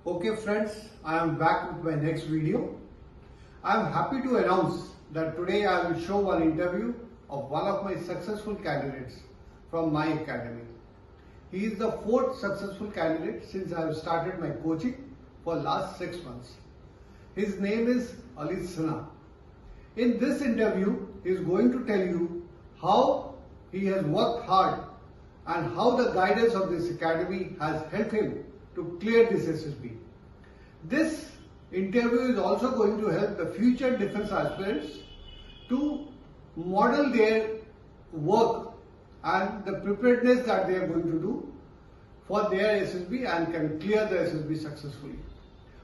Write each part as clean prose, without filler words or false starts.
Okay friends, I am back with my next video. I am happy to announce that today I will show one interview of one of my successful candidates from my academy. He is the fourth successful candidate since I have started my coaching for last 6 months. His name is Sinha. In this interview, he is going to tell you how he has worked hard and how the guidance of this academy has helped him to clear this SSB. This interview is also going to help the future defense aspirants to model their work and the preparedness that they are going to do for their SSB and can clear the SSB successfully.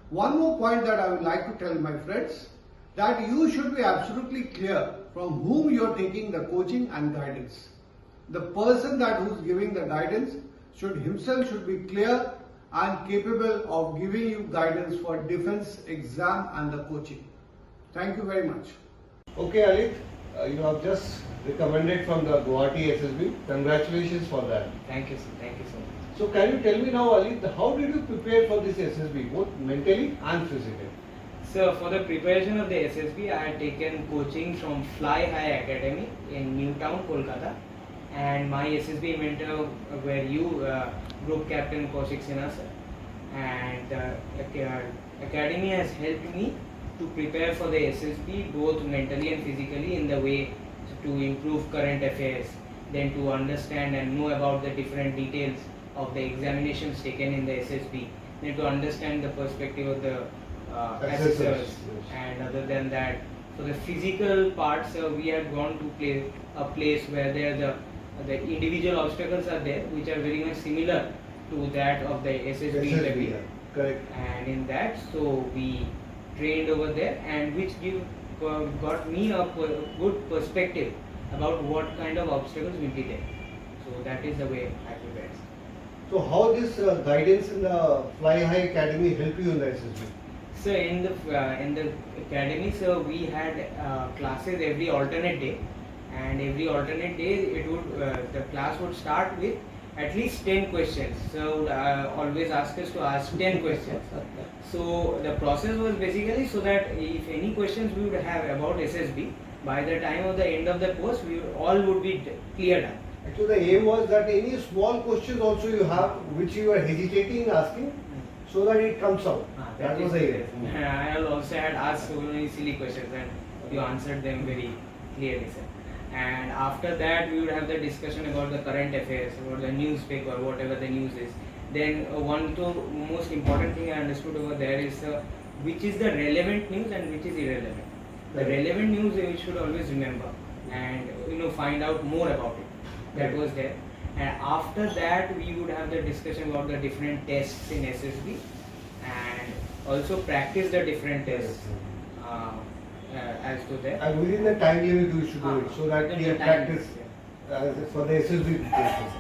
One more point that I would like to tell my friends, that you should be absolutely clear from whom you are taking the coaching and guidance. The person who is giving the guidance should be clear and capable of giving you guidance for defense exam and the coaching. Thank you very much. Okay, Alit, you have just recommended from the Guwahati SSB. Congratulations for that. Thank you, sir. Thank you so much. So can you tell me now, Alit, how did you prepare for this SSB, both mentally and physically? So for the preparation of the SSB, I had taken coaching from Fly High Academy in Newtown, Kolkata. And my SSB mentor were you, Group Captain Kaushik, Sinha, sir. And the academy has helped me to prepare for the SSB both mentally and physically in the way to improve current affairs, then to understand and know about the different details of the examinations taken in the SSB, then to understand the perspective of the assessors. And other than that, for the physical parts, we had gone to a place where the individual obstacles are there, which are very much similar to that of the SSB interview. Correct. And in that, so we trained over there, and which got me a good perspective about what kind of obstacles will be there. So that is the way I prepared. So how this guidance in the Fly High Academy helped you in the SSB? So in the academy, so we had classes every alternate day. And every alternate day, the class would start with at least 10 questions. So always ask us to ask 10 questions. So the process was basically so that if any questions we would have about SSB, by the time of the end of the course, all would be cleared up. Actually, the aim was that any small questions also you have which you are hesitating asking, so that it comes out. That was the aim. I also had asked so many silly questions and you answered them very clearly, sir. And after that, we would have the discussion about the current affairs, about the newspaper, whatever the news is. Then one most important thing I understood over there is which is the relevant news and which is irrelevant. The relevant news you should always remember and find out more about it. That was there. And after that, we would have the discussion about the different tests in SSB and also practice the different tests. As to that. And within the time limit you should do it, so that you practice for the SSB tests.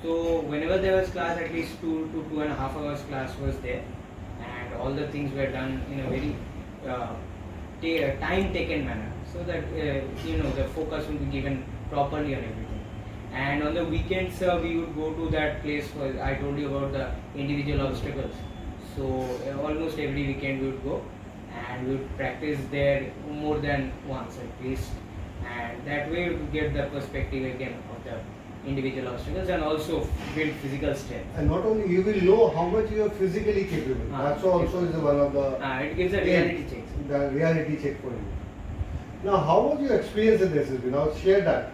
So whenever there was class, at least 2 to 2.5 hours class was there, and all the things were done in a very time taken manner, so that the focus would be given properly on everything. And on the weekends, we would go to that place where I told you about the individual obstacles. So almost every weekend we would go. And we would practice there more than once at least, and that way we would get the perspective again of the individual obstacles and also build physical strength. And not only you will know how much you are physically capable. That's also is one of the. It gives a reality check. The reality check for you. Now, how was your experience in the SSB? Now, share that.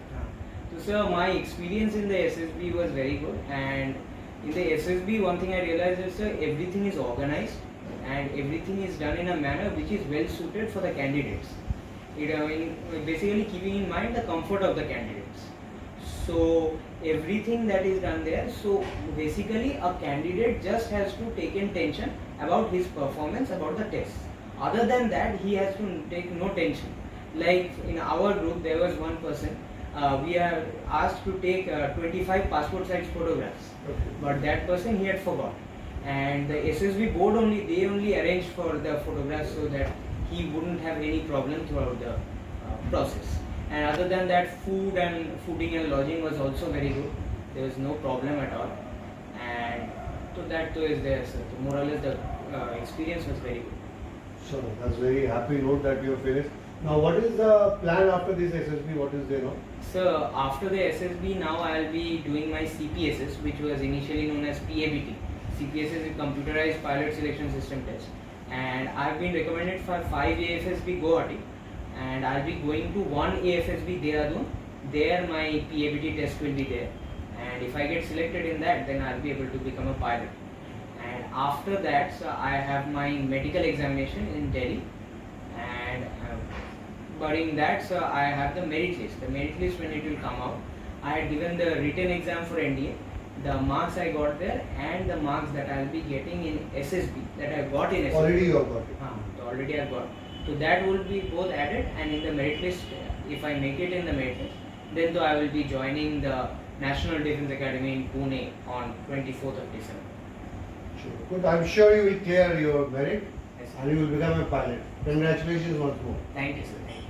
So, sir, my experience in the SSB was very good, and in the SSB, one thing I realized is, sir, everything is organized. And everything is done in a manner which is well suited for the candidates. Basically keeping in mind the comfort of the candidates. So everything that is done there. So basically a candidate just has to take in tension about his performance, about the test. Other than that, he has to take no tension. Like in our group, there was one person. We are asked to take 25 passport size photographs, but that person he had forgot. And the SSB board they only arranged for the photographs so that he wouldn't have any problem throughout the process. And other than that, footing and lodging was also very good. There was no problem at all. And So that is there, sir. So more or less the experience was very good. So that's very happy note that you have finished. Now, what is the plan after this SSB? What is there now? So after the SSB, now I'll be doing my CPSS, which was initially known as PABT. CPSS is Computerized Pilot Selection System Test, and I've been recommended for 5 AFSB Guwahati, and I'll be going to 1 AFSB Dehradun. There my PABT test will be there, and if I get selected in that, then I'll be able to become a pilot. And after that, so I have my medical examination in Delhi, and but in that, so I have the merit list. The merit list, when it will come out, I had given the written exam for NDA, the marks I got there, and the marks that I'll be getting in SSB that I got in SSB. Already you have got it. So already I've got. So that will be both added, and in the merit list, if I make it in the merit list, then though I will be joining the National Defence Academy in Pune on 24th of December. Sure. Good. I'm sure you will clear your merit Yes, sir. and you will become a pilot. Congratulations once more. Thank you, sir. Thank you.